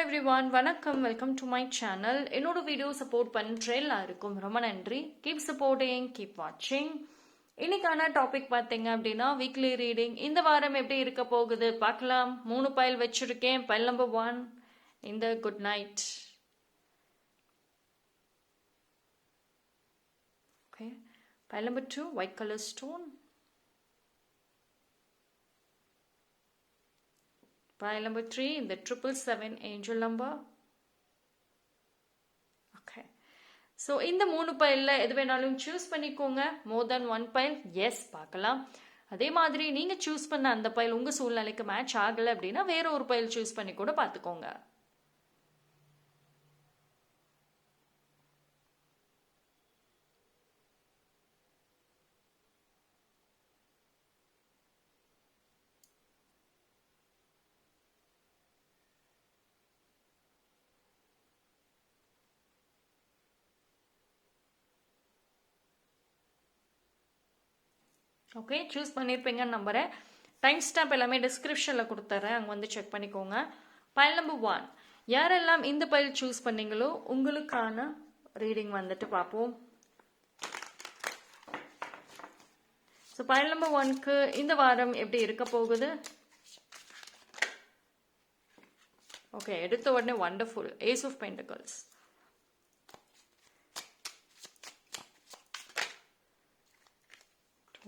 everyone, வணக்கம், welcome to my channel. என்னோட video support பண்ணுற எல்லாருக்கும் ரொம்ப நன்றி. கீப் சப்போர்ட்டிங், கீப் வாட்சிங். இன்னைக்கான டாபிக் பார்த்தீங்க அப்படின்னா வீக்லி ரீடிங். இந்த வாரம் எப்படி இருக்க போகுது பார்க்கலாம். 3 பைல் வச்சிருக்கேன். பைல் நம்பர் 1 இந்த good night. Okay. File number 2 white colour stone. Pile number 3 in the 777 angel number. Okay. So இந்த 3 பைல்ல எது வேணாலும் சூஸ் பண்ணிக்கோங்க. More than 1 பைல் எஸ் பார்க்கலாம். அதே மாதிரி நீங்க சூஸ் பண்ண அந்த பைல் உங்க சூழ்நிலைக்கு மேட்ச் ஆகல அப்படின்னா வேற ஒரு பைல் சூஸ் பண்ணி கூட பார்த்துக்கோங்க. ஓகே, சூஸ் பண்ணியிருப்பீங்கன்னு நம்புகிறேன். டைம் ஸ்டாம்ப் எல்லாமே டிஸ்கிரிப்ஷனில் கொடுத்துட்றேன், அங்கே வந்து செக் பண்ணிக்கோங்க. பைல் நம்பர் 1 யாரெல்லாம் இந்த பைல் சூஸ் பண்ணீங்களோ உங்களுக்கான ரீடிங் வந்துட்டு பார்ப்போம். ஸோ பைல் நம்பர் 1க்கு இந்த வாரம் எப்படி இருக்க போகுது? ஓகே, எடுத்த உடனே wonderful ace of pentacles.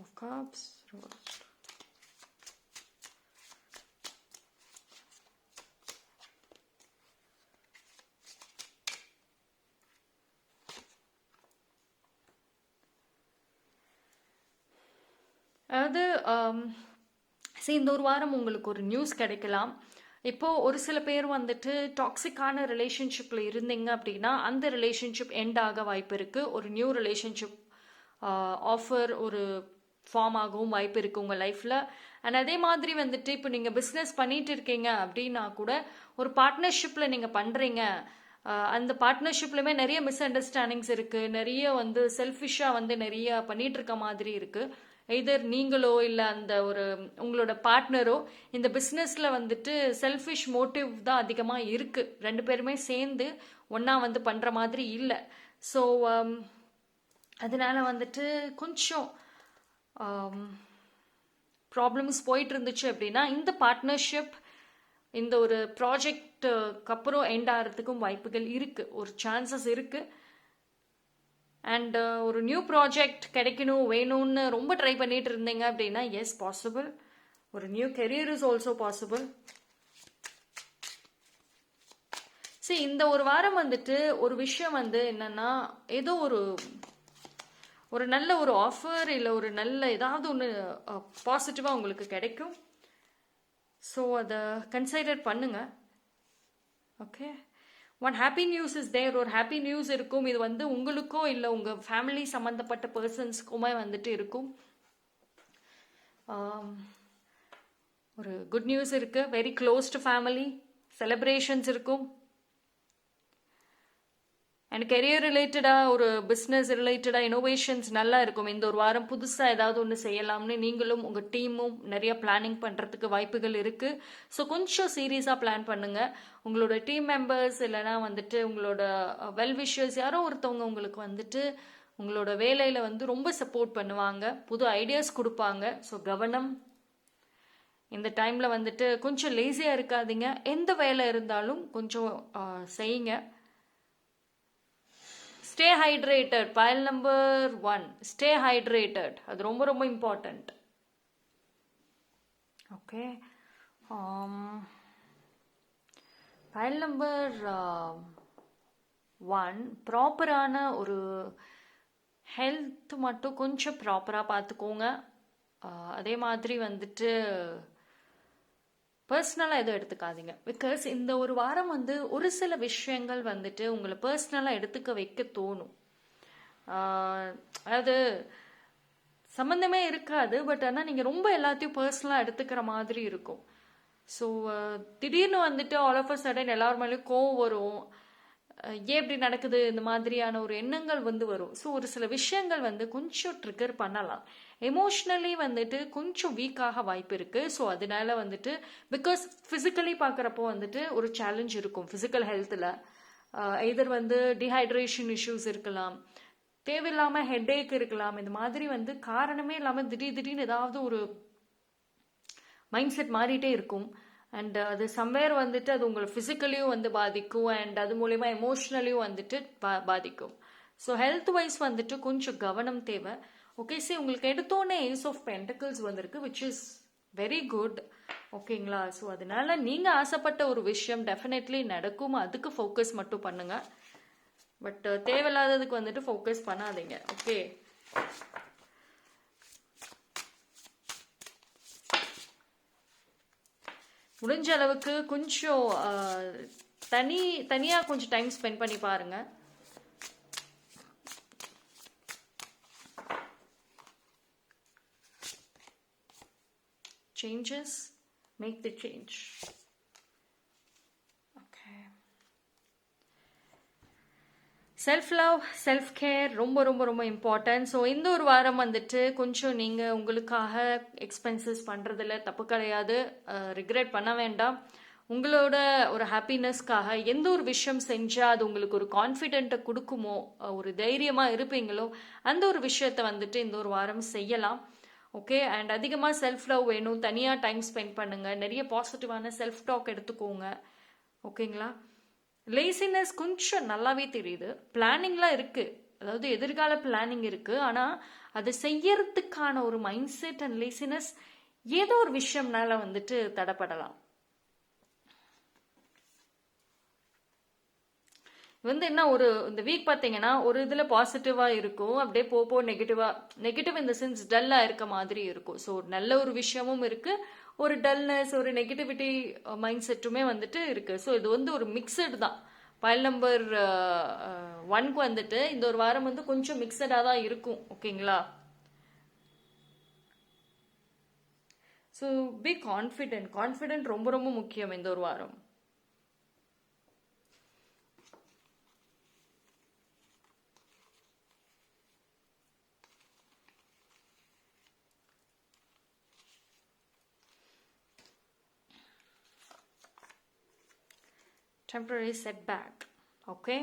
Of Cups, reversed. அதாவது இந்த ஒரு வாரம் உங்களுக்கு ஒரு நியூஸ் கிடைக்கலாம். இப்போ ஒரு சில பேர் வந்துட்டு டாக்ஸிக்கான ரிலேஷன்ஷிப்ல இருந்தீங்க அப்படின்னா அந்த ரிலேஷன்ஷிப் எண்ட் ஆக வாய்ப்பு இருக்கு. ஒரு நியூ ரிலேஷன்ஷிப் ஆஃபர் ஒரு ஃபார்ம் ஆகவும் வாய்ப்பு இருக்குது உங்கள் லைஃப்பில். அண்ட் அதே மாதிரி வந்துட்டு இப்போ நீங்கள் பிஸ்னஸ் பண்ணிட்டு இருக்கீங்க அப்படின்னா கூட ஒரு பார்ட்னர்ஷிப்பில் நீங்கள் பண்ணுறீங்க. அந்த பார்ட்னர்ஷிப்லையுமே நிறைய மிஸ் அண்டர்ஸ்டாண்டிங்ஸ் இருக்குது. நிறைய வந்து செல்ஃபிஷாக வந்து நிறைய பண்ணிட்டு இருக்க மாதிரி இருக்குது. எதர் நீங்களோ இல்லை அந்த ஒரு உங்களோட பார்ட்னரோ இந்த பிஸ்னஸில் வந்துட்டு செல்ஃபிஷ் மோட்டிவ் தான் அதிகமாக இருக்குது. 2 பேருமே சேர்ந்து ஒன்றா வந்து பண்ணுற மாதிரி இல்லை. ஸோ அதனால வந்துட்டு கொஞ்சம் ப்ராப்ளம்ஸ் போயிட்டு இருந்துச்சு அப்படின்னா இந்த பார்ட்னர்ஷிப் இந்த ஒரு ப்ராஜெக்டுக்கு அப்புறம் எண்ட் ஆகிறதுக்கும் வாய்ப்புகள் இருக்குது, ஒரு சான்சஸ் இருக்குது. அண்ட் ஒரு நியூ ப்ராஜெக்ட் கிடைக்கணும் வேணும்னு ரொம்ப ட்ரை பண்ணிட்டு இருந்தீங்க அப்படின்னா எஸ் பாசிபிள். ஒரு new career is also possible. சரி, இந்த ஒரு வாரம் வந்துட்டு ஒரு விஷயம் வந்து என்னன்னா ஏதோ ஒரு நல்ல ஒரு ஆஃபர் இல்லை ஒரு நல்ல ஏதாவது ஒன்று பாசிட்டிவாக உங்களுக்கு கிடைக்கும். ஸோ அதை கன்சிடர் பண்ணுங்க. Okay, one happy news is there. ஒரு ஹாப்பி நியூஸ் இருக்கும். இது வந்து உங்களுக்கோ இல்லை உங்கள் ஃபேமிலி சம்மந்தப்பட்ட பர்சன்ஸ்க்குமே வந்துட்டு இருக்கும். ஒரு குட் நியூஸ் இருக்கு. Very close to family celebrations இருக்கும். அண்ட் கெரியர் ரிலேட்டடாக ஒரு பிஸ்னஸ் ரிலேட்டடாக இனோவேஷன்ஸ் நல்லா இருக்கும். இந்த ஒரு வாரம் புதுசாக ஏதாவது ஒன்று செய்யலாம்னு நீங்களும் உங்கள் டீமும் நிறைய பிளானிங் பண்ணுறதுக்கு வாய்ப்புகள் இருக்குது. ஸோ கொஞ்சம் சீரியஸாக பிளான் பண்ணுங்கள். உங்களோட டீம் மெம்பர்ஸ் இல்லைனா வந்துட்டு உங்களோட வெல்விஷர்ஸ் யாரோ ஒருத்தவங்க உங்களுக்கு வந்துட்டு உங்களோட வேலையில் வந்து ரொம்ப சப்போர்ட் பண்ணுவாங்க, புது ஐடியாஸ் கொடுப்பாங்க. ஸோ கவனம். இந்த டைமில் வந்துட்டு கொஞ்சம் லேசியாக இருக்காதீங்க. எந்த வேலை இருந்தாலும் கொஞ்சம் செய்யுங்க. Stay hydrated. File number 1 stay hydrated. அது ரொம்ப ரொம்ப இம்பார்ட்டண்ட். ஓகே, பைல் நம்பர் 1 ப்ராப்பரான ஒரு ஹெல்த் மட்டும் கொஞ்சம் ப்ராப்பராக பார்த்துக்கோங்க. அதே மாதிரி வந்துட்டு பர்சனலாக எதுவும் எடுத்துக்காதீங்க. பிகாஸ் இந்த ஒரு வாரம் வந்து ஒரு சில விஷயங்கள் வந்துட்டு உங்களை பர்சனலாக எடுத்துக்க வைக்க தோணும். அதாவது சம்மந்தமே இருக்காது, பட் ஆனால் நீங்கள் ரொம்ப எல்லாத்தையும் பர்சனலாக எடுத்துக்கிற மாதிரி இருக்கும். ஸோ திடீர்னு வந்துட்டு ஆல் ஆஃப் அ சடன் எல்லார் மேலேயும் கோவம் வரும். ஏன் இப்படி நடக்குது இந்த மாதிரியான ஒரு எண்ணங்கள் வந்து வரும். ஸோ ஒரு சில விஷயங்கள் வந்து கொஞ்சம் ட்ரிகர் பண்ணலாம். எமோஷ்னலி வந்துட்டு கொஞ்சம் வீக்காக வாய்ப்பு இருக்கு. ஸோ அதனால வந்துட்டு பிகாஸ் ஃபிசிக்கலி பார்க்குறப்போ வந்துட்டு ஒரு சேலஞ்ச் இருக்கும் ஃபிசிக்கல் ஹெல்த்தில். எதர் வந்து டிஹைட்ரேஷன் இஷ்யூஸ் இருக்கலாம், தேவையில்லாம ஹெட்ஏக் இருக்கலாம். இந்த மாதிரி வந்து காரணமே இல்லாமல் திடீர்னு ஏதாவது ஒரு மைண்ட் செட் மாறிட்டே இருக்கும். அண்ட் அது சம்வேர் வந்துட்டு அது உங்களை ஃபிசிக்கலியும் வந்து பாதிக்கும், அண்ட் அது மூலயமா எமோஷ்னலியும் வந்துட்டு பாதிக்கும். ஸோ ஹெல்த் வைஸ் வந்துட்டு கொஞ்சம் கவனம் தேவை. ஓகே, சரி, உங்களுக்கு எடுத்தோன்னே ஏஸ் ஆஃப் பென்டக்கிள்ஸ் வந்திருக்கு, விச் இஸ் வெரி குட். ஓகேங்களா? ஸோ அதனால நீங்கள் ஆசைப்பட்ட ஒரு விஷயம் டெஃபினெட்லி நடக்கும். அதுக்கு ஃபோக்கஸ் மட்டும் பண்ணுங்க. பட் தேவையில்லாததுக்கு வந்துட்டு ஃபோக்கஸ் பண்ணாதீங்க. ஓகே, முடிஞ்ச அளவுக்கு கொஞ்சம் தனியாக கொஞ்சம் டைம் ஸ்பெண்ட் பண்ணி பாருங்க. Changes make the change. Okay. Self love, self care ரொம்ப ரொம்ப ரொம்ப இம்பார்ட்டன்ட். ஸோ இந்த ஒரு வாரம் வந்துட்டு கொஞ்சம் நீங்கள் உங்களுக்காக எக்ஸ்பென்சஸ் பண்ணுறதுல தப்பு கிடையாது. ரிக்ரெட் பண்ண வேண்டாம். உங்களோட ஒரு ஹாப்பினஸ்க்காக எந்த ஒரு விஷயம் செஞ்சால் அது உங்களுக்கு ஒரு கான்ஃபிடென்ட்டை கொடுக்குமோ, ஒரு தைரியமாக இருப்பீங்களோ, அந்த ஒரு விஷயத்தை வந்துட்டு இந்த ஒரு வாரம் செய்யலாம். ஓகே, அண்ட் அதிகமாக செல்ஃப் லவ் வேணும், தனியாக டைம் ஸ்பெண்ட் பண்ணுங்கள், நிறைய பாசிட்டிவான செல்ஃப் டாக் எடுத்துக்கோங்க. ஓகேங்களா? லேசினஸ் கொஞ்சம் நல்லாவே தெரியுது. பிளானிங்லாம் இருக்குது, அதாவது எதிர்கால பிளானிங் இருக்குது. ஆனால் அதை செய்யறதுக்கான ஒரு மைண்ட் செட் அண்ட் லேசினஸ் ஏதோ ஒரு விஷயம்னால வந்துட்டு தடைப்படலாம். வந்து என்ன, ஒரு இந்த வீக் பார்த்தீங்கன்னா ஒரு இதில் பாசிட்டிவாக இருக்கும், அப்படியே போ நெகட்டிவ் இந்த சென்ஸ் டல்லாக இருக்க மாதிரி இருக்கும். ஸோ நல்ல ஒரு விஷயமும் இருக்குது, ஒரு டல்னஸ், ஒரு நெகட்டிவிட்டி மைண்ட் செட்டுமே வந்துட்டு இருக்குது. ஸோ இது வந்து ஒரு மிக்சடு தான். பைல் நம்பர் 1க்கு வந்துட்டு இந்த ஒரு வாரம் வந்து கொஞ்சம் மிக்சடாக தான் இருக்கும். ஓகேங்களா? ஸோ பி கான்ஃபிடென்ட் ரொம்ப ரொம்ப முக்கியம் இந்த ஒரு வாரம். Temporary setback. ஓகே,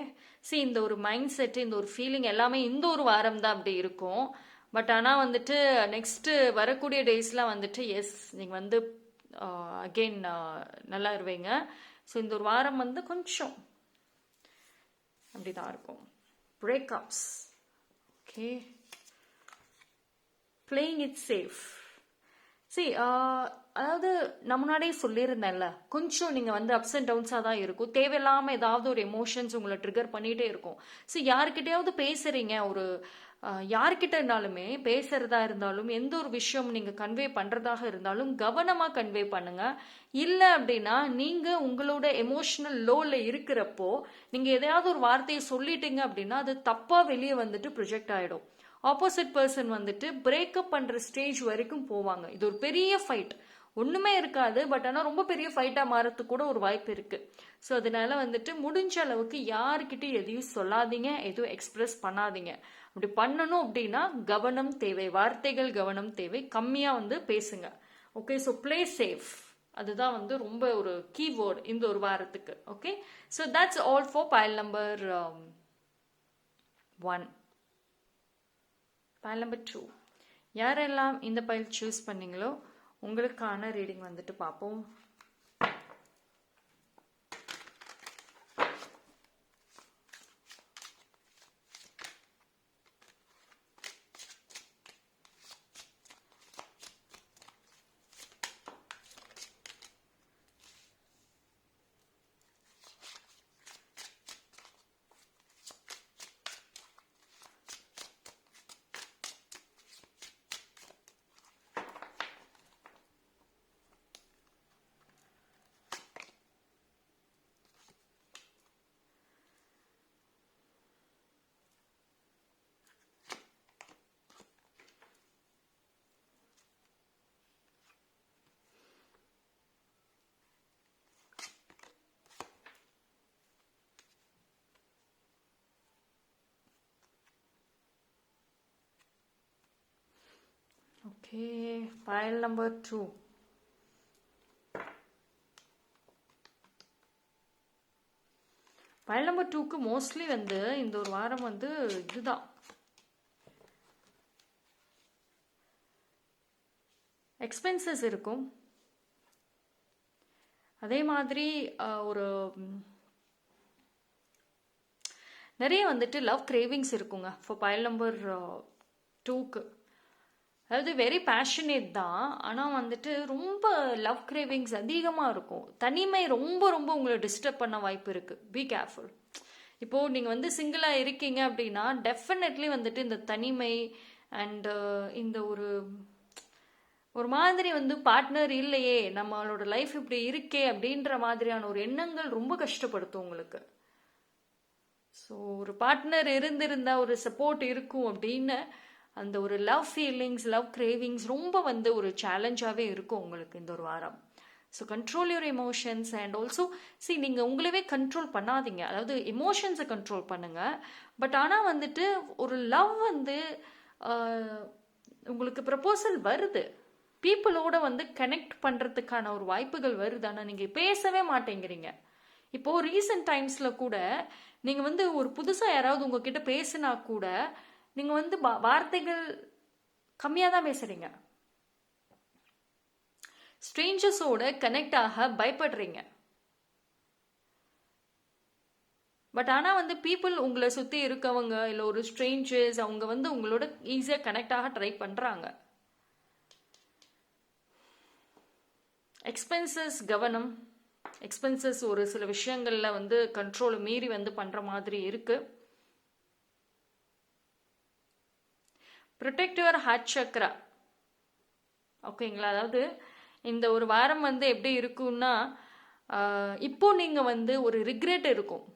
சி இந்த ஒரு மைண்ட் செட்டு, இந்த ஒரு ஃபீலிங் எல்லாமே இந்த ஒரு வாரம் தான் அப்படி இருக்கும். பட் ஆனால் வந்துட்டு நெக்ஸ்ட்டு வரக்கூடிய டேஸ்லாம் வந்துட்டு எஸ் நீங்கள் வந்து அகெயின் நல்லா இருவீங்க. ஸோ இந்த ஒரு வாரம் வந்து கொஞ்சம் அப்படி தான் இருக்கும். Breakups. Okay, playing it safe. சரி, அதாவது நான் முன்னாடியே சொல்லியிருந்தேன்ல, கொஞ்சம் நீங்கள் வந்து அப்ஸ் அண்ட் டவுன்ஸாக தான் இருக்கும். தேவையில்லாமல் ஏதாவது ஒரு எமோஷன்ஸ் உங்களை ட்ரிகர் பண்ணிகிட்டே இருக்கும். ஸோ யாருக்கிட்டையாவது பேசுகிறீங்க, ஒரு யார்கிட்ட இருந்தாலுமே பேசுகிறதா இருந்தாலும், எந்த ஒரு விஷயம் நீங்கள் கன்வே பண்ணுறதாக இருந்தாலும் கவனமாக கன்வே பண்ணுங்கள். இல்லை அப்படின்னா நீங்கள் உங்களோட எமோஷனல் லோவில் இருக்கிறப்போ நீங்கள் எதையாவது ஒரு வார்த்தையை சொல்லிட்டீங்க அப்படின்னா அது தப்பாக வெளியே வந்துட்டு ப்ரொஜெக்ட் ஆகிடும். ஆப்போசிட் பர்சன் வந்துட்டு பிரேக்கப் பண்ணுற ஸ்டேஜ் வரைக்கும் போவாங்க. இது ஒரு பெரிய ஃபைட், ஒன்றுமே இருக்காது, பட் ஆனால் ரொம்ப பெரிய ஃபைட்டாக மாறத்துக்கு கூட ஒரு வாய்ப்பு இருக்குது. ஸோ அதனால வந்துட்டு முடிஞ்ச அளவுக்கு யாருக்கிட்டையும் எதையும் சொல்லாதீங்க, எதுவும் எக்ஸ்பிரஸ் பண்ணாதீங்க. அப்படி பண்ணணும் அப்படின்னா கவனம் தேவை, வார்த்தைகள் கவனம் தேவை, கம்மியாக வந்து பேசுங்க. ஓகே, ஸோ ப்ளே சேஃப், அதுதான் வந்து ரொம்ப ஒரு கீவேர்டு இந்த ஒரு வாரத்துக்கு. Okay, so that's all for file number 1. File number 2, யாரெல்லாம் இந்த பைல் சூஸ் பண்ணீங்களோ உங்களுக்கான ரீடிங் வந்துட்டு பார்ப்போம். Okay, pile number 2. pile number 2க்கு மோஸ்ட்லி வந்து இந்த ஒரு வாரம் வந்து இதுதான், எக்ஸ்பென்சஸ் இருக்கும். அதே மாதிரி ஒரு நிறைய வந்துட்டு லவ் கிரேவிங்ஸ் இருக்குங்க ஃபார் pile number 2க்கு. அதாவது வெரி பேஷனேட் தான், ஆனால் வந்துட்டு ரொம்ப லவ் கிரேவிங்ஸ் அதிகமாக இருக்கும். தனிமை ரொம்ப ரொம்ப உங்களை டிஸ்டர்ப் பண்ண வாய்ப்பு இருக்குது. Be careful. இப்போது நீங்கள் வந்து சிங்கிளாக இருக்கீங்க அப்படின்னா டெஃபினெட்லி வந்துட்டு இந்த தனிமை அண்டு இந்த ஒரு மாதிரி வந்து பார்ட்னர் இல்லையே, நம்மளோட லைஃப் இப்படி இருக்கே அப்படின்ற மாதிரியான ஒரு எண்ணங்கள் ரொம்ப கஷ்டப்படுத்தும் உங்களுக்கு. ஸோ ஒரு பார்ட்னர் இருந்திருந்தா ஒரு சப்போர்ட் இருக்கும் அப்படின்னு அந்த ஒரு லவ் ஃபீலிங்ஸ், லவ் கிரேவிங்ஸ் ரொம்ப வந்து ஒரு சேலஞ்சாகவே இருக்கும் உங்களுக்கு இந்த ஒரு வாரம். So control your emotions and also நீங்கள் உங்களவே கண்ட்ரோல் பண்ணாதீங்க. அதாவது எமோஷன்ஸை கண்ட்ரோல் பண்ணுங்கள். பட் ஆனால் வந்துட்டு ஒரு லவ் வந்து உங்களுக்கு ப்ரப்போசல் வருது, பீப்புளோட வந்து கனெக்ட் பண்ணுறதுக்கான ஒரு வாய்ப்புகள் வருது, ஆனால் நீங்கள் பேசவே மாட்டேங்கிறீங்க. இப்போது ரீசெண்ட் டைம்ஸில் கூட நீங்கள் வந்து ஒரு புதுசாக யாராவது உங்ககிட்ட பேசினா கூட நீங்கள் வந்து வார்த்தைகள் கம்மியாக தான் பேசுகிறீங்க. ஸ்ட்ரேஞ்சர்ஸோட கனெக்ட் ஆக பயப்படுறீங்க. பட் ஆனால் வந்து பீப்புள் உங்களை சுற்றி இருக்கவங்க இல்லை ஒரு ஸ்ட்ரேஞ்சர்ஸ் அவங்க வந்து உங்களோட ஈஸியாக கனெக்ட் ஆக ட்ரை பண்ணுறாங்க. எக்ஸ்பென்சஸ் கவனம். எக்ஸ்பென்சஸ் ஒரு சில விஷயங்களில் வந்து கண்ட்ரோலை மீறி வந்து பண்ணுற மாதிரி இருக்குது. Protect your heart chakra. ஓகேங்களா? அதாவது இந்த ஒரு வாரம் வந்து எப்படி இருக்குன்னா, இப்போ நீங்கள் வந்து ஒரு ரிக்ரெட் இருக்கும்,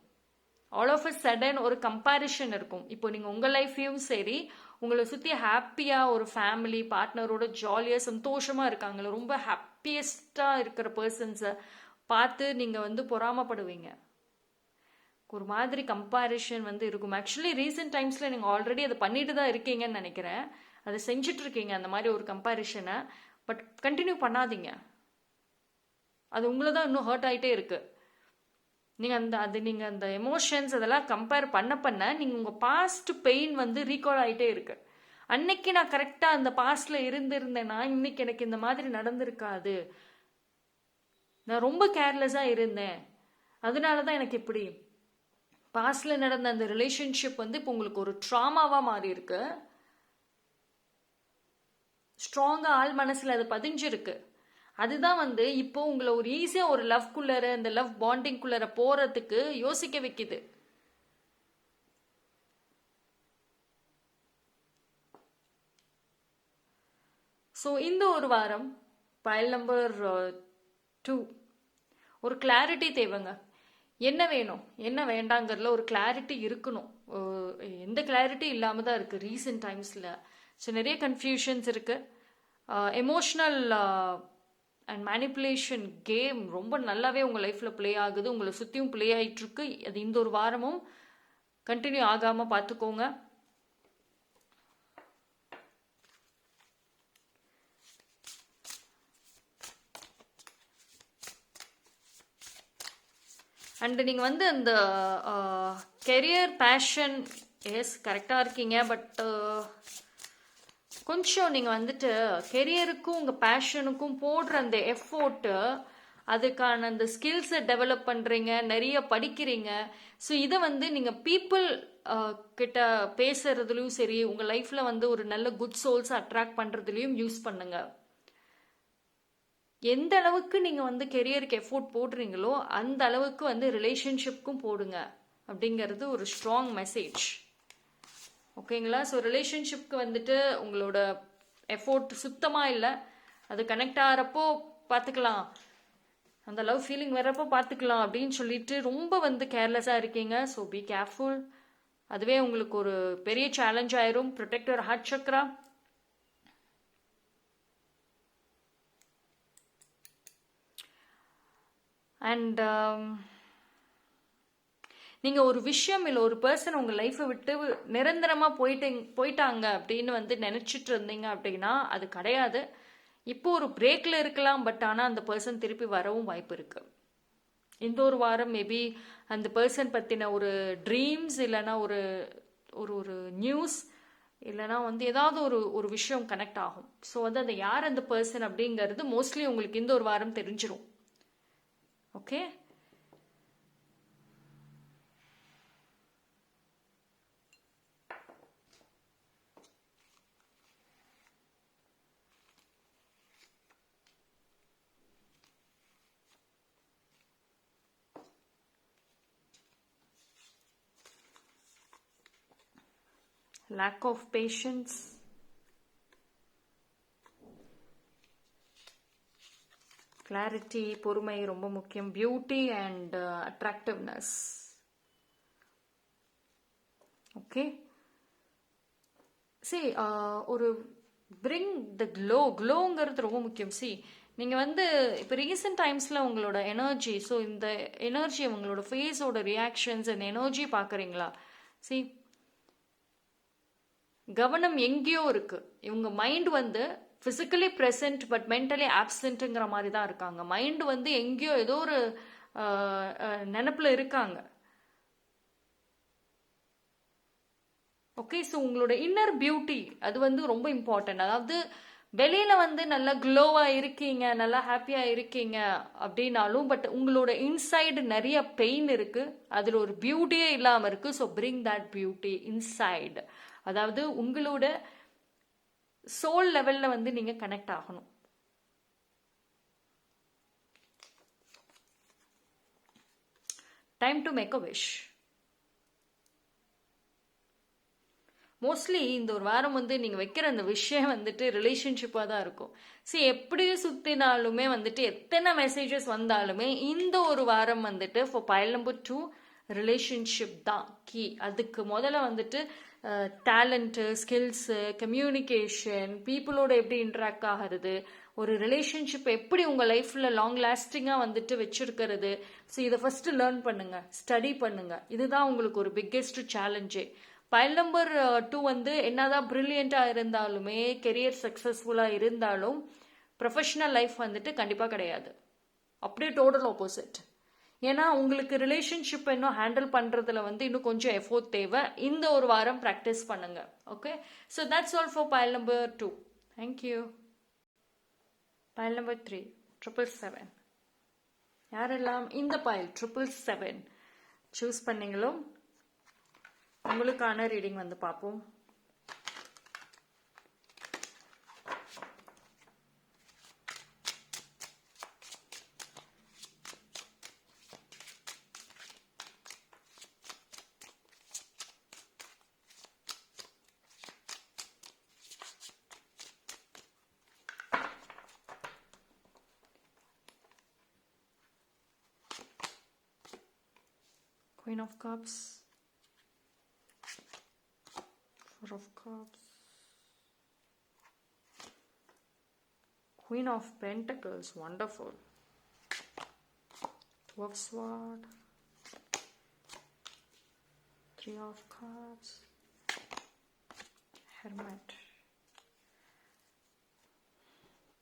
ஆல் ஆஃப் அ சடன் ஒரு கம்பேரிஷன் இருக்கும். இப்போ நீங்கள் உங்கள் லைஃப்லையும் சரி, உங்களை சுற்றி ஹாப்பியாக ஒரு ஃபேமிலி பார்ட்னரோட ஜாலியாக சந்தோஷமாக இருக்காங்களே, ரொம்ப ஹாப்பியஸ்டாக இருக்கிற பர்சன்ஸை பார்த்து நீங்கள் வந்து பொறாமப்படுவீங்க. ஒரு மாதிரி கம்பேரிஷன் வந்து இருக்கும். ஆக்சுவலி ரீசெண்ட் டைம்ஸில் நீங்கள் ஆல்ரெடி அதை பண்ணிட்டு தான் இருக்கீங்கன்னு நினைக்கிறேன், அதை செஞ்சிட்ருக்கீங்க அந்த மாதிரி ஒரு கம்பேரிஷனை. பட் கண்டினியூ பண்ணாதீங்க, அது உங்களை தான் இன்னும் ஹர்ட் ஆகிட்டே இருக்குது. நீங்கள் அந்த எமோஷன்ஸ் அதெல்லாம் கம்பேர் பண்ண நீங்கள் உங்கள் பாஸ்ட் பெயின் வந்து ரீகால் ஆகிட்டே இருக்கு. அன்னைக்கு நான் கரெக்டாக அந்த பாஸ்டில் இருந்திருந்தேன்னா இன்னைக்கு எனக்கு இந்த மாதிரி நடந்திருக்காது, நான் ரொம்ப கேர்லெஸ்ஸாக இருந்தேன், அதனால தான் எனக்கு இப்படி. பாஸ்டில் நடந்த அந்த ரிலேஷன்ஷிப் வந்து இப்போ உங்களுக்கு ஒரு ட்ராமாவாக மாறி இருக்கு. ஸ்ட்ராங்காக ஆள் மனசில் அது பதிஞ்சிருக்கு. அதுதான் வந்து இப்போ உங்களை ஒரு ஈஸியாக ஒரு லவ்க்குள்ளர, அந்த லவ் பாண்டிங்குள்ளர போகிறதுக்கு யோசிக்க வைக்குது. ஸோ இந்த ஒரு வாரம் pile number 2 ஒரு கிளாரிட்டி தேவைங்க. என்ன வேணும் என்ன வேண்டாங்கிறதுல ஒரு கிளாரிட்டி இருக்கணும். எந்த கிளாரிட்டி இல்லாமல் தான் இருக்குது ரீசெண்ட் டைம்ஸில். ஸோ நிறைய கன்ஃபியூஷன்ஸ் இருக்குது. எமோஷ்னல் அண்ட் மேனிப்புலேஷன் கேம் ரொம்ப நல்லாவே உங்கள் லைஃப்பில் ப்ளே ஆகுது, உங்களை சுற்றியும் ப்ளே ஆகிட்டுருக்கு. அது இந்த ஒரு வாரமும் கண்டினியூ ஆகாமல் பார்த்துக்கோங்க. அண்டு நீங்கள் வந்து அந்த கெரியர் பேஷன் எஸ் கரெக்டாக இருக்கீங்க. பட் கொஞ்சம் நீங்கள் வந்துட்டு கெரியருக்கும் உங்கள் பேஷனுக்கும் போடுற அந்த எஃபோர்ட்டு, அதுக்கான அந்த ஸ்கில்ஸை டெவலப் பண்ணுறீங்க, நிறைய படிக்கிறீங்க. ஸோ இதை வந்து நீங்கள் பீப்புள் கிட்ட பேசுறதுலையும் சரி, உங்கள் லைஃப்பில் வந்து ஒரு நல்ல குட் சோல்ஸை அட்ராக்ட் பண்ணுறதுலையும் யூஸ் பண்ணுங்க. எந்த அளவுக்கு நீங்கள் வந்து கெரியருக்கு எஃபோர்ட் போடுறீங்களோ அந்த அளவுக்கு வந்து ரிலேஷன்ஷிப்க்கும் போடுங்க அப்படிங்கிறது ஒரு ஸ்ட்ராங் மெசேஜ். ஓகேங்களா? ஸோ ரிலேஷன்ஷிப்க்கு வந்துட்டு உங்களோட எஃபோர்ட் சுத்தமாக இல்லை, அது கனெக்ட் ஆகிறப்போ பார்த்துக்கலாம், அந்த லவ் ஃபீலிங் வர்றப்போ பார்த்துக்கலாம் அப்படின்னு சொல்லிட்டு ரொம்ப வந்து கேர்லெஸ்ஸாக இருக்கீங்க. So be careful. அதுவே உங்களுக்கு ஒரு பெரிய சேலஞ்ச் ஆயிரும். Protect your heart chakra. And நீங்கள் ஒரு விஷயம் இல்லை ஒரு பர்சன் உங்கள் லைஃப்பை விட்டு நிரந்தரமாக போயிட்டாங்க அப்படின்னு வந்து நினச்சிட்டு இருந்தீங்க அப்படின்னா அது கிடையாது. இப்போ ஒரு பிரேக்கில் இருக்கலாம், பட் ஆனால் அந்த பர்சன் திருப்பி வரவும் வாய்ப்பு இருக்குது. இந்த ஒரு வாரம் மேபி அந்த பர்சன் பற்றின ஒரு ட்ரீம்ஸ் இல்லைன்னா ஒரு ஒரு ஒரு நியூஸ் இல்லைனா வந்து ஏதாவது ஒரு விஷயம் கனெக்ட் ஆகும். ஸோ வந்து அந்த யார் அந்த பர்சன் அப்படிங்கிறது மோஸ்ட்லி உங்களுக்கு இந்த ஒரு வாரம் தெரிஞ்சிடும். Okay, lack of patience, clarity, பொறுமை ரொம்ப முக்கியம், beauty and attractiveness. Okay, see ஒரு bring the க்ளோங்கிறது ரொம்ப முக்கியம். see நீங்கள் வந்து இப்போ ரீசெண்ட் டைம்ஸில் உங்களோட எனர்ஜி, ஸோ இந்த எனர்ஜி உங்களோட ஃபேஸோட ரியாக்ஷன்ஸ் அண்ட் எனர்ஜி பார்க்குறீங்களா? see கவனம் எங்கேயோ இருக்கு. இவங்க மைண்ட் வந்து பிசிக்கலி ப்ரெசன்ட் பட் மென்டலி ஆப்சென்ட்டுங்கிற மாதிரி தான் இருக்காங்க. மைண்ட் வந்து எங்கேயோ ஏதோ ஒரு நினப்பில் இருக்காங்க. ஓகே, ஸோ உங்களோட இன்னர் பியூட்டி அது வந்து ரொம்ப இம்பார்ட்டன்ட். அதாவது வெளியில வந்து நல்லா க்ளோவாக இருக்கீங்க, நல்லா ஹாப்பியாக இருக்கீங்க அப்படின்னாலும் பட் உங்களோட இன்சைடு நிறைய பெயின் இருக்கு, அதில் ஒரு பியூட்டியே இல்லாமல் இருக்கு. So bring that beauty inside. அதாவது உங்களோட சோல் லெவல்ல வந்து நீங்க கனெக்ட் ஆகணும். Time to make a wish. Mostly இந்த ஒரு வாரம் வந்து நீங்கள் வைக்கிற அந்த விஷயம் வந்துட்டு ரிலேஷன்ஷிப்பாக தான் இருக்கும். சரி, எப்படி சுற்றினாலுமே வந்துட்டு எத்தனை மெசேஜஸ் வந்தாலுமே இந்த ஒரு வாரம் வந்துட்டு ஃபார் பைல் நம்பர் 2 ரிலேஷன்ஷிப் தான் கீ. அதுக்கு முதல்ல வந்துட்டு டேலண்ட்டு, ஸ்கில்ஸு, கம்யூனிகேஷன், பீப்புளோட எப்படி இன்ட்ராக்ட் ஆகிறது, ஒரு ரிலேஷன்ஷிப் எப்படி உங்கள் லைஃப்பில் லாங் லாஸ்டிங்காக வந்துட்டு வச்சுருக்கிறது. ஸோ இதை ஃபஸ்ட்டு லேர்ன் பண்ணுங்கள், ஸ்டடி பண்ணுங்கள். இதுதான் உங்களுக்கு ஒரு பிக்கெஸ்ட் சேலஞ்சே. பைல் நம்பர் 2 வந்து என்னதான் ப்ரில்லியண்ட்டாக இருந்தாலுமே, கெரியர் சக்ஸஸ்ஃபுல்லாக இருந்தாலும் ப்ரொஃபஷனல் லைஃப் வந்துட்டு கண்டிப்பாக கிடையாது. அப்படியே டோட்டல் ஆப்போசிட். ஏன்னா உங்களுக்கு ரிலேஷன்ஷிப் இன்னும் ஹேண்டில் பண்ணுறதுல வந்து இன்னும் கொஞ்சம் எஃபோர்ட் தேவை. இந்த ஒரு வாரம் ப்ராக்டிஸ் பண்ணுங்க. Okay, so that's all for file number 2. Thank you. File number 3 777. யாரெல்லாம் இந்த பைல் 777 சூஸ் பண்ணீங்களோ உங்களுக்கான ரீடிங் வந்து பார்ப்போம். Queen of Cups, 4 of Cups, Queen of Pentacles, wonderful, 2 of Swords, 3 of Cups, Hermit.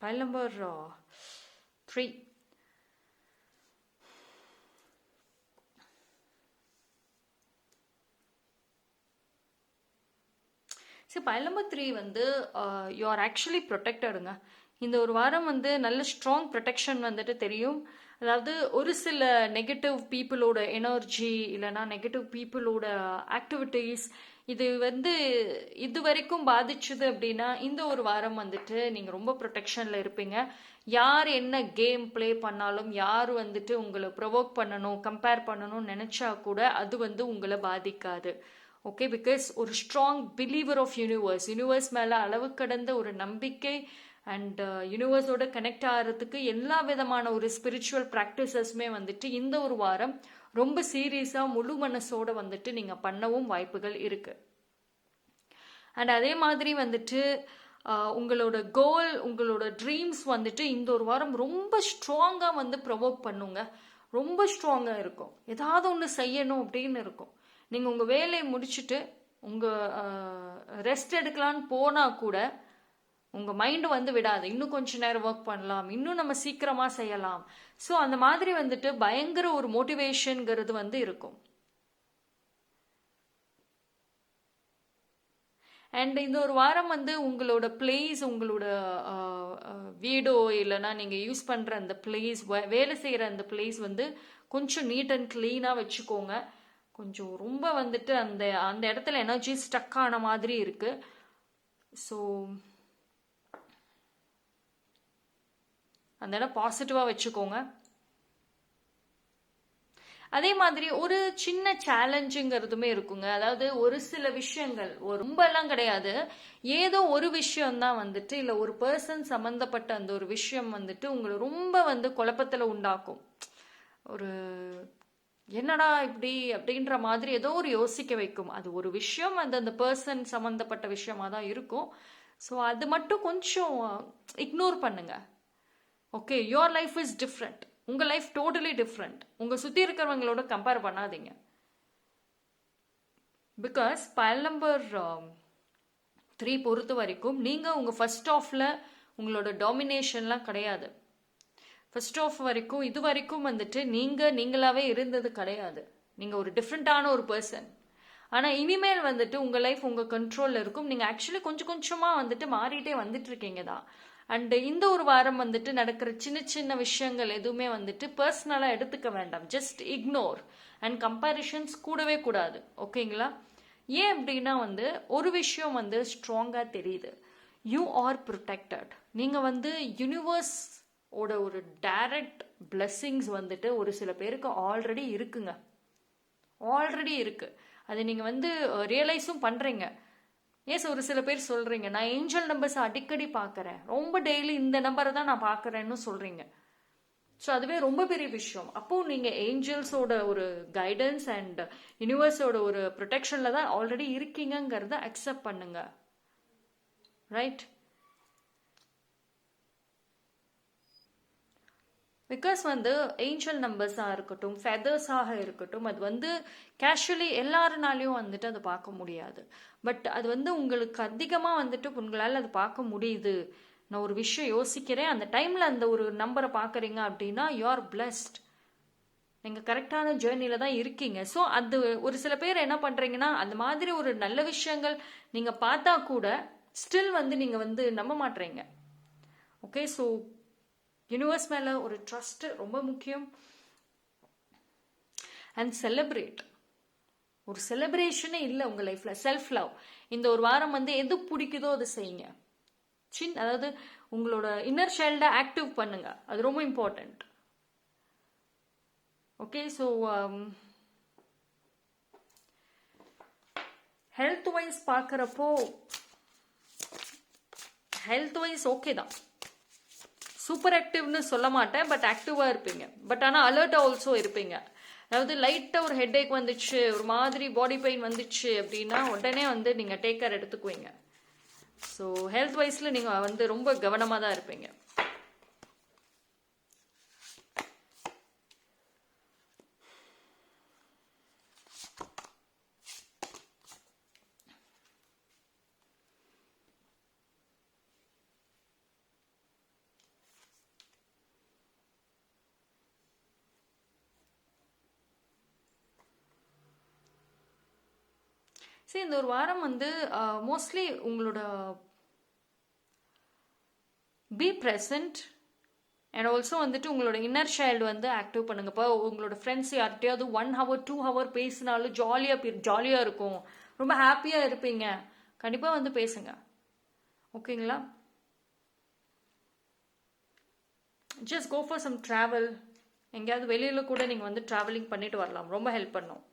Pile number 3. File number 3 வந்து you are actually ப்ரொடெக்டடுங்க. இந்த ஒரு வாரம் வந்து நல்ல ஸ்ட்ராங் ப்ரொடெக்ஷன் வந்துட்டு தெரியும். அதாவது ஒரு சில நெகட்டிவ் பீப்புளோட எனர்ஜி இல்லைனா நெகட்டிவ் பீப்புளோட ஆக்டிவிட்டீஸ் இது வந்து இது வரைக்கும் பாதிச்சுது அப்படின்னா இந்த ஒரு வாரம் வந்துட்டு நீங்கள் ரொம்ப ப்ரொடெக்ஷனில் இருப்பீங்க. யார் என்ன கேம் ப்ளே பண்ணாலும், யார் வந்துட்டு உங்களை ப்ரொவோக் பண்ணணும், கம்பேர் பண்ணணும்னு நினச்சா கூட அது வந்து உங்களை பாதிக்காது. ஓகே, பிகாஸ் ஒரு ஸ்ட்ராங் பிலீவர் ஆஃப் யூனிவர்ஸ் மேலே அளவு கடந்த ஒரு நம்பிக்கை அண்ட் யூனிவர்ஸோட கனெக்ட் ஆகிறதுக்கு எல்லா விதமான ஒரு ஸ்பிரிச்சுவல் ப்ராக்டிசஸுமே வந்துட்டு இந்த ஒரு வாரம் ரொம்ப சீரியஸாக முழு மனசோட வந்துட்டு நீங்கள் பண்ணவும் வாய்ப்புகள் இருக்குது. அண்ட் அதே மாதிரி வந்துட்டு உங்களோட கோல், உங்களோட ட்ரீம்ஸ் வந்துட்டு இந்த ஒரு வாரம் ரொம்ப ஸ்ட்ராங்காக வந்து ப்ரொவோக் பண்ணுங்க. ரொம்ப ஸ்ட்ராங்காக இருக்கும். ஏதாவது ஒன்று செய்யணும் அப்படின்னு இருக்கும். நீங்கள் உங்கள் வேலையை முடிச்சுட்டு உங்கள் ரெஸ்ட் எடுக்கலான்னு போனால் கூட உங்கள் மைண்டு வந்து விடாது. இன்னும் கொஞ்ச நேரம் ஒர்க் பண்ணலாம், இன்னும் நம்ம சீக்கிரமாக செய்யலாம். ஸோ அந்த மாதிரி வந்துட்டு பயங்கர ஒரு மோட்டிவேஷனுங்கிறது வந்து இருக்கும். அண்ட் இந்த ஒரு வாரம் வந்து உங்களோட பிளேஸ், உங்களோட வீடோ இல்லைன்னா நீங்கள் யூஸ் பண்ணுற அந்த பிளேஸ், வேலை செய்கிற அந்த பிளேஸ் வந்து கொஞ்சம் நீட் அண்ட் க்ளீனாக வச்சுக்கோங்க. கொஞ்சம் ரொம்ப வந்துட்டு அந்த அந்த இடத்துல எனர்ஜி ஸ்டக் ஆன மாதிரி இருக்கு. ஸோ அந்த இடம் பாசிட்டிவாக வச்சுக்கோங்க. அதே மாதிரி ஒரு சின்ன சேலஞ்சுங்கிறதுமே இருக்குங்க. அதாவது ஒரு சில விஷயங்கள் ரொம்ப எல்லாம் கிடையாது, ஏதோ ஒரு விஷயம் தான் வந்துட்டு இல்லை ஒரு பர்சன் சம்மந்தப்பட்ட அந்த ஒரு விஷயம் வந்துட்டு உங்களை ரொம்ப வந்து குழப்பத்தில் உண்டாக்கும். ஒரு என்னடா இப்படி அப்படின்ற மாதிரி ஏதோ ஒரு யோசிக்க வைக்கும். அது ஒரு விஷயம், அந்த பர்சன் சம்மந்தப்பட்ட விஷயமா தான் இருக்கும். ஸோ அது மட்டும் கொஞ்சம் இக்னோர் பண்ணுங்க. Okay, your life is different. உங்கள் லைஃப் டோட்டலி டிஃப்ரெண்ட். உங்கள் சுற்றி இருக்கிறவங்களோட கம்பேர் பண்ணாதீங்க. பிகாஸ் பைல் நம்பர் 3 பொறுத்த வரைக்கும் நீங்கள் உங்கள் ஃபர்ஸ்ட் ஆஃபில் உங்களோட டாமினேஷன்லாம் கிடையாது. ஃபர்ஸ்ட் ஆஃப் வரைக்கும் இது வரைக்கும் வந்துட்டு நீங்களாவே இருந்தது கிடையாது. நீங்கள் ஒரு டிஃப்ரெண்ட்டான ஒரு பர்சன். ஆனால் இனிமேல் வந்துட்டு உங்கள் லைஃப் உங்கள் கண்ட்ரோலில் இருக்கும். நீங்கள் ஆக்சுவலி கொஞ்சம் கொஞ்சமாக வந்துட்டு மாறிட்டே வந்துட்டு இருக்கீங்க தான். அண்ட் இந்த ஒரு வாரம் வந்துட்டு நடக்கிற சின்ன சின்ன விஷயங்கள் எதுவுமே வந்துட்டு பர்சனலாக எடுத்துக்க வேண்டாம். Just ignore. அண்ட் கம்பேரிஷன்ஸ் கூடவே கூடாது. ஓகேங்களா? ஏன் அப்படின்னா வந்து ஒரு விஷயம் வந்து ஸ்ட்ராங்காக தெரியுது. You are protected. நீங்கள் வந்து யூனிவர்ஸ் ஓட ஒரு டைரக்ட் பிளெஸ்ஸிங்ஸ் வந்துட்டு ஒரு சில பேருக்கு ஆல்ரெடி இருக்குங்க. ஆல்ரெடி இருக்கு. அதை நீங்கள் வந்து ரியலைஸும் பண்ணுறீங்க. ஏஸ் ஒரு சில பேர் சொல்கிறீங்க, நான் ஏஞ்சல் நம்பர்ஸ் அடிக்கடி பார்க்குறேன், ரொம்ப டெய்லி இந்த நம்பரை தான் நான் பார்க்குறேன்னு சொல்கிறீங்க. ஸோ அதுவே ரொம்ப பெரிய விஷயம். அப்போது நீங்கள் ஏஞ்சல்ஸோட ஒரு கைடன்ஸ் அண்ட் யூனிவர்ஸோட ஒரு ப்ரொடெக்ஷனில் தான் ஆல்ரெடி இருக்கீங்கிறத அக்செப்ட் பண்ணுங்க. ரைட்? பிகாஸ் வந்து ஏஞ்சல் நம்பர்ஸாக இருக்கட்டும், ஃபெதர்ஸாக இருக்கட்டும், அது வந்து கேஷுவலி எல்லாருனாலையும் வந்துட்டு அதை பார்க்க முடியாது. பட் அது வந்து உங்களுக்கு அதிகமாக வந்துட்டு உங்களால் அது பார்க்க முடியுது. நான் ஒரு விஷயம் யோசிக்கிறேன், அந்த டைமில் அந்த ஒரு நம்பரை பார்க்குறீங்க அப்படின்னா யூ ஆர் பிளெஸ்ட். நீங்கள் கரெக்டான ஜேர்னியில் தான் இருக்கீங்க. ஸோ அது ஒரு சில பேர் என்ன பண்ணுறீங்கன்னா, அந்த மாதிரி ஒரு நல்ல விஷயங்கள் நீங்கள் பார்த்தா கூட ஸ்டில் வந்து நீங்கள் வந்து நம்ப மாட்டுறீங்க. ஓகே, ஸோ யூனிவர்ஸ் மேலே ஒரு ட்ரஸ்ட் ரொம்ப முக்கியம். And celebrate. ஒரு செலிப்ரேஷனே இல்லை உங்கள் லைஃப்பில். Self love. இந்த ஒரு வாரம் வந்து எது பிடிக்குதோ அதை செய்யுங்க. அதாவது உங்களோட இன்னர் சைல்டை ஆக்டிவ் பண்ணுங்க. அது ரொம்ப important. Okay, so health wise பார்க்குறப்போ ஹெல்த் வைஸ் ஓகே தான். சூப்பர் ஆக்டிவ்னு சொல்ல மாட்டேன், பட் ஆக்டிவாக இருப்பீங்க. பட் ஆனால் அலர்ட்டாக ஆல்சோ இருப்பீங்க. அதாவது லைட்டாக ஒரு ஹெட்ஏக் வந்துச்சு, ஒரு மாதிரி பாடி பெயின் வந்துச்சு அப்படின்னா உடனே வந்து நீங்கள் டேக் கேர் எடுத்துக்குவீங்க. ஸோ ஹெல்த் வைஸில் நீங்கள் வந்து ரொம்ப கவனமாக தான் இருப்பீங்க. சரி, இந்த ஒரு வாரம் வந்து மோஸ்ட்லி உங்களோட பி ப்ரெசன்ட் அண்ட் ஆல்சோ வந்துட்டு உங்களோட இன்னர் சைல்டு வந்து ஆக்டிவ் பண்ணுங்க. இப்போ உங்களோட ஃப்ரெண்ட்ஸ் யார்கிட்டயாவது 1 hour 2 hour பேசினாலும் ஜாலியாக இருக்கும், ரொம்ப ஹாப்பியாக இருப்பீங்க. கண்டிப்பாக வந்து பேசுங்க. ஓகேங்களா? Just go for some travel. எங்கேயாவது வெளியில் கூட நீங்கள் வந்து ட்ராவலிங் பண்ணிட்டு வரலாம், ரொம்ப ஹெல்ப் பண்ணும்.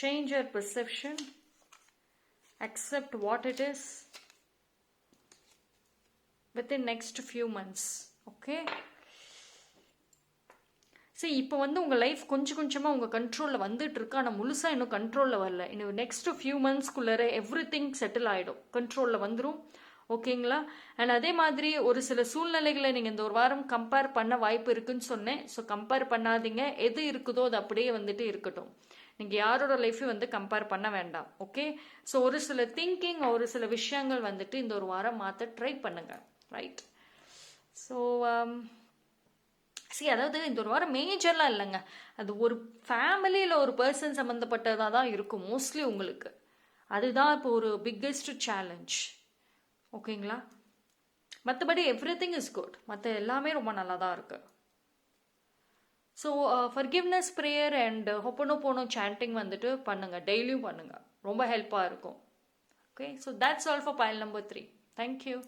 Change your perception. Accept what it is within next few months. Okay. சரி, இப்போ வந்து உங்கள் லைஃப் கொஞ்சம் கொஞ்சமாக உங்கள் கண்ட்ரோலில் வந்துட்டு இருக்கு, ஆனால் முழுசாக இன்னும் கண்ட்ரோலில் வரல. இன்னும் நெக்ஸ்ட் ஃபியூ மந்த்ஸ்க்குள்ளே எவ்ரி திங் செட்டில் ஆகிடும், கண்ட்ரோலில் வந்துடும். ஓகேங்களா? அண்ட் அதே மாதிரி ஒரு சில சூழ்நிலைகளை நீங்கள் இந்த ஒரு வாரம் கம்பேர் பண்ண வாய்ப்பு இருக்குன்னு சொன்னேன். ஸோ கம்பேர் பண்ணாதீங்க, எது இருக்குதோ அது அப்படியே வந்துட்டு இருக்கட்டும். நீங்கள் யாரோட லைஃப்பையும் வந்து கம்பேர் பண்ண வேண்டாம். ஓகே? ஸோ ஒரு சில திங்கிங், ஒரு சில விஷயங்கள் வந்துட்டு இந்த ஒரு வாரம் மாற்ற ட்ரை பண்ணுங்க. ரைட்? ஸோ அதாவது இந்த ஒரு வாரம் மேஜர்லாம் இல்லைங்க, அது ஒரு ஃபேமிலியில் ஒரு பர்சன் சம்மந்தப்பட்டதாக தான் இருக்கும் மோஸ்ட்லி உங்களுக்கு. அதுதான் இப்போ ஒரு பிக்கெஸ்ட் சேலஞ்ச். ஓகேங்களா? மற்றபடி எவ்ரி திங் இஸ் குட், மற்ற எல்லாமே ரொம்ப நல்லா தான் இருக்கு. So forgiveness prayer and hooponopono chanting வந்துட்டு பண்ணுங்க, டெய்லியும் பண்ணுங்க, ரொம்ப ஹெல்ப்பாக இருக்கும். Okay, so that's all for file number 3. Thank you.